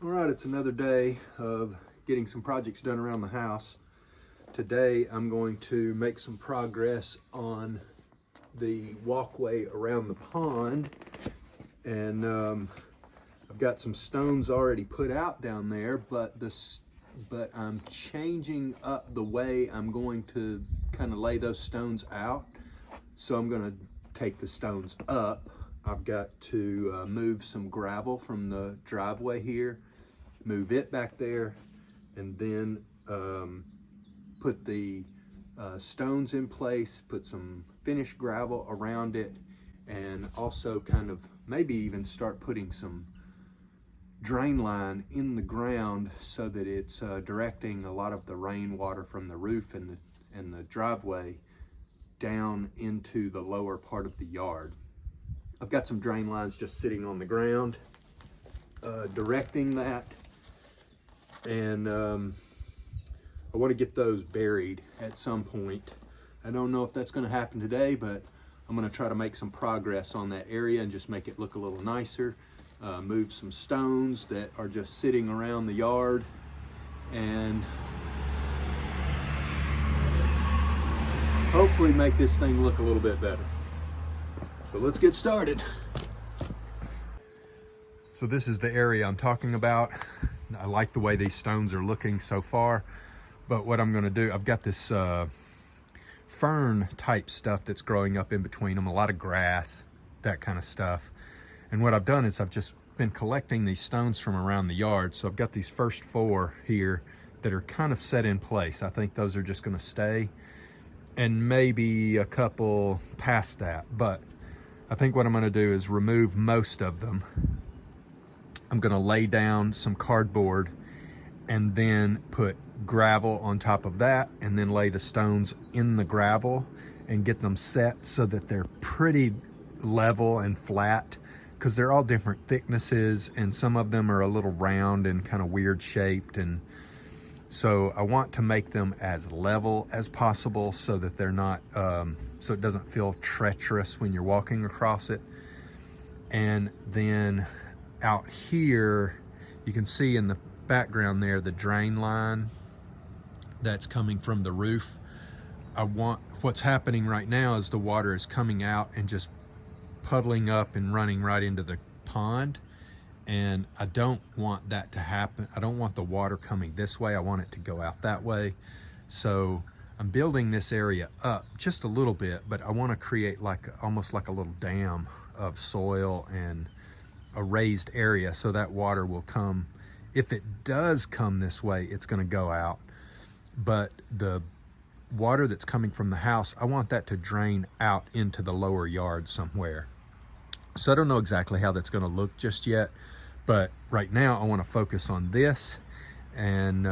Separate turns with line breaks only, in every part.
All right, it's another day of getting some projects done around the house. Today I'm going to make some progress on the walkway around the pond, and I've got some stones already put out down there, but I'm changing up the way I'm going to kind of lay those stones out. So I'm going to take the stones up. I've got to move some gravel from the driveway here, move it back there, and then put the stones in place, put some finished gravel around it, and also kind of maybe even start putting some drain line in the ground so that it's directing a lot of the rainwater from the roof and the driveway down into the lower part of the yard. I've got some drain lines just sitting on the ground, directing that, and I want to get those buried at some point. I don't know if that's going to happen today, but I'm going to try to make some progress on that area and just make it look a little nicer. Move some stones that are just sitting around the yard, and hopefully make this thing look a little bit better. So let's get started. So this is the area I'm talking about. I like the way these stones are looking so far, but what I'm going to do, I've got this fern type stuff that's growing up in between them, a lot of grass, that kind of stuff. And what I've done is I've just been collecting these stones from around the yard. So I've got these first 4 here that are kind of set in place. I think those are just going to stay, and maybe a couple past that. But I think what I'm going to do is remove most of them. I'm going to lay down some cardboard and then put gravel on top of that, and then lay the stones in the gravel and get them set so that they're pretty level and flat, because they're all different thicknesses and some of them are a little round and kind of weird shaped. And so I want to make them as level as possible so that they're not, so it doesn't feel treacherous when you're walking across it. And then out here, you can see in the background there, the drain line that's coming from the roof. What's happening right now is the water is coming out and just puddling up and running right into the pond. And I don't want that to happen. I don't want the water coming this way. I want it to go out that way. So I'm building this area up just a little bit, but I want to create almost like a little dam of soil and a raised area so that water will come. If it does come this way, it's going to go out. But the water that's coming from the house, I want that to drain out into the lower yard somewhere. So I don't know exactly how that's going to look just yet, but right now I want to focus on this and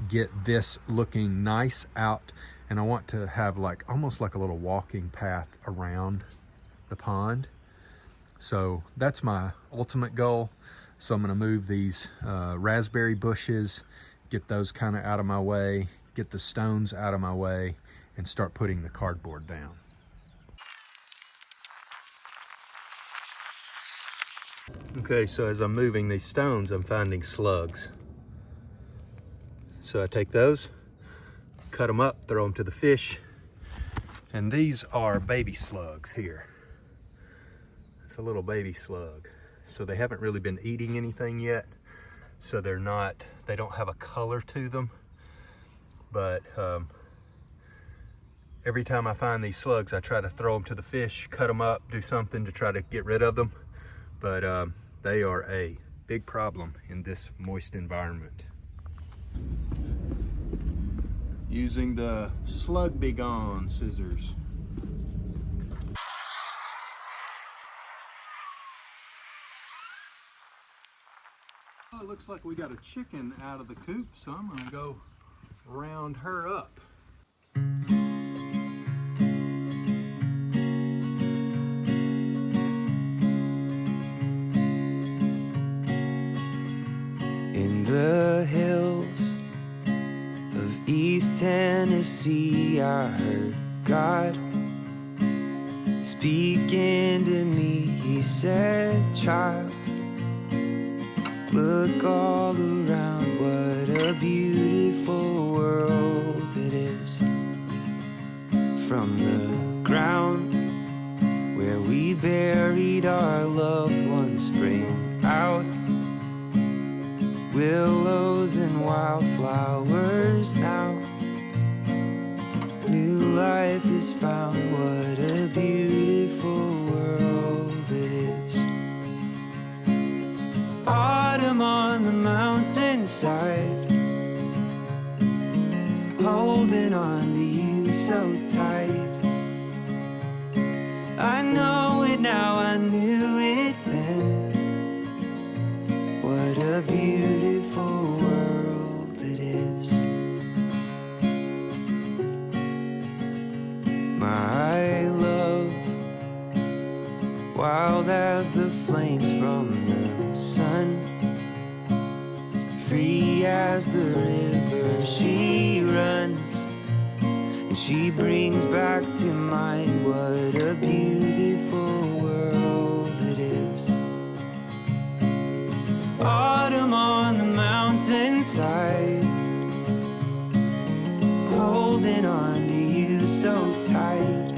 get this looking nice out. And I want to have almost like a little walking path around the pond. So that's my ultimate goal. So I'm going to move these raspberry bushes, get those kind of out of my way, get the stones out of my way, and start putting the cardboard down. Okay, so as I'm moving these stones, I'm finding slugs. So I take those, cut them up, throw them to the fish, and these are baby slugs here. It's a little baby slug. So they haven't really been eating anything yet, so they don't have a color to them. But every time I find these slugs, I try to throw them to the fish, cut them up, do something to try to get rid of them. But they are a big problem in this moist environment. Using the Slug Be Gone scissors. Well, it looks like we got a chicken out of the coop, so I'm gonna go round her up.
In the hills of East Tennessee, I heard God speaking to me. He said, "Child, Look all around, what a beautiful world it is. From the ground where we buried our loved ones spring out. Willows and wildflowers now. New life is found, what a beautiful world it is. Autumn on the mountainside, holding on to you so tight. I know it now, I knew it then. What a beautiful world it is. My love, wild as the flames from the sun, free as the river she runs, and she brings back to mind what a beautiful world it is. Autumn on the mountainside, holding on to you so tight.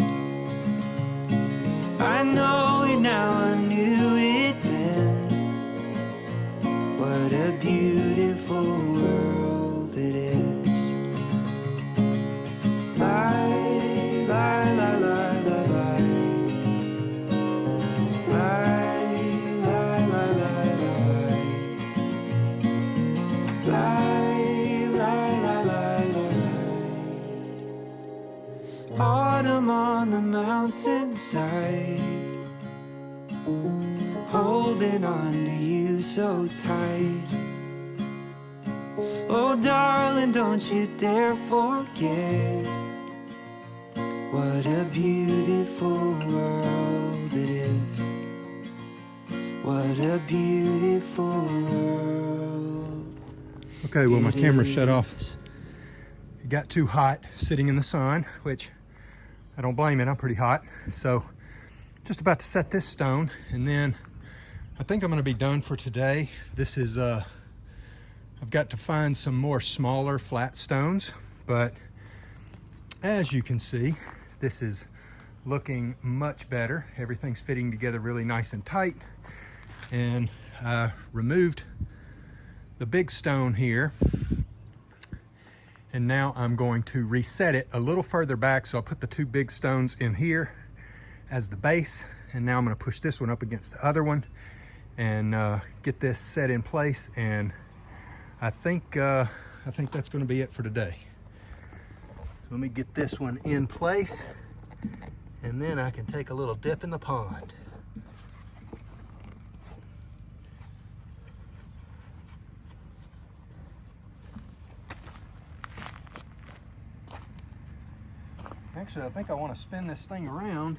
I know it now, I knew it then. What a beautiful world it is. Lie, lie, lie, lie, lie, lie. Lie, lie, lie, lie, lie. Lie, lie, lie, lie, lie. Autumn on the mountainside, holding on to you so tight. Oh darling, don't you dare forget what a beautiful world it is. What a beautiful world.
Okay, well, my camera shut off. It got too hot sitting in the sun, which I don't blame it, I'm pretty hot. So just about to set this stone, and then I think I'm gonna be done for today. This is, I've got to find some more smaller flat stones, but as you can see, this is looking much better. Everything's fitting together really nice and tight. And I removed the big stone here, and now I'm going to reset it a little further back. So I'll put the two big stones in here as the base, and now I'm going to push this one up against the other one and get this set in place. And I think that's going to be it for today. So let me get this one in place, and then I can take a little dip in the pond. Actually, I think I want to spin this thing around.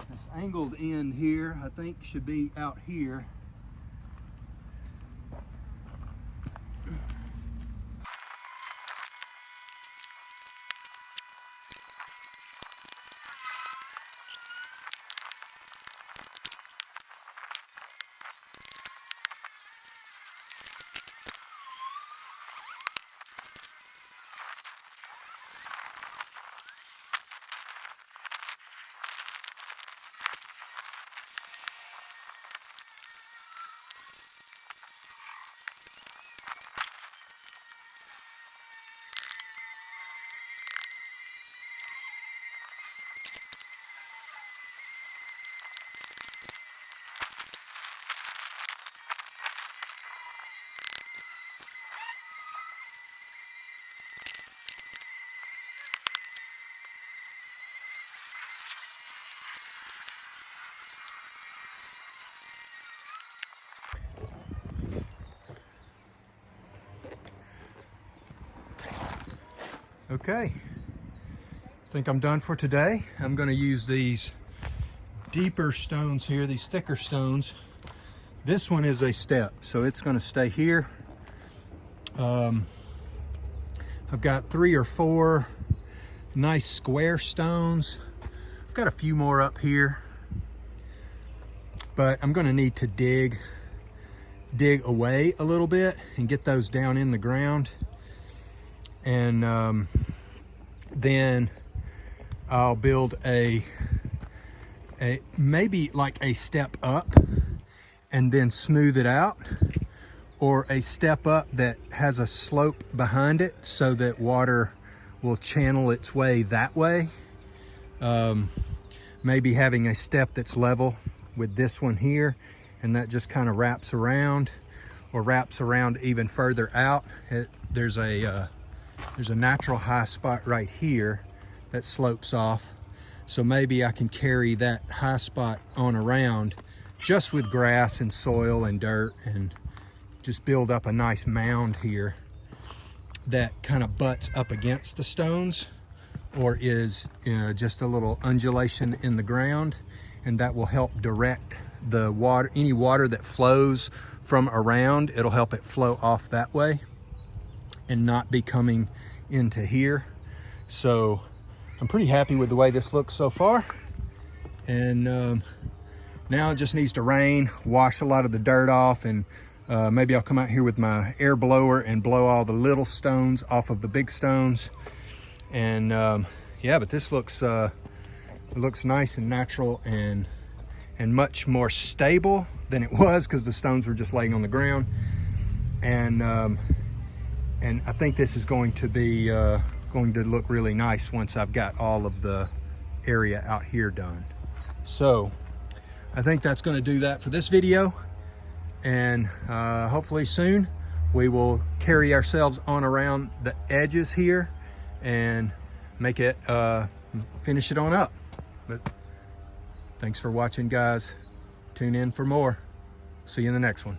This angled end here, I think, should be out here. Okay, I think I'm done for today. I'm going to use these deeper stones here, these thicker stones. This one is a step, so it's going to stay here. I've got 3 or 4 nice square stones. I've got a few more up here. but I'm gonna need to dig away a little bit and get those down in the ground. And then I'll build a maybe like a step up and then smooth it out, or a step up that has a slope behind it so that water will channel its way that way. Maybe having a step that's level with this one here, and that just kind of wraps around, or wraps around even further out. There's a natural high spot right here that slopes off. So maybe I can carry that high spot on around just with grass and soil and dirt, and just build up a nice mound here that kind of butts up against the stones, or is just a little undulation in the ground, and that will help direct the water, any water that flows from around. It'll help it flow off that way and not be coming into here. So I'm pretty happy with the way this looks so far. And now it just needs to rain, wash a lot of the dirt off, and maybe I'll come out here with my air blower and blow all the little stones off of the big stones. And yeah, but this looks it looks nice and natural and much more stable than it was, because the stones were just laying on the ground. And I think this is going to be going to look really nice once I've got all of the area out here done. So I think that's going to do that for this video, and hopefully soon we will carry ourselves on around the edges here and make it finish it on up. But thanks for watching, guys. Tune in for more. See you in the next one.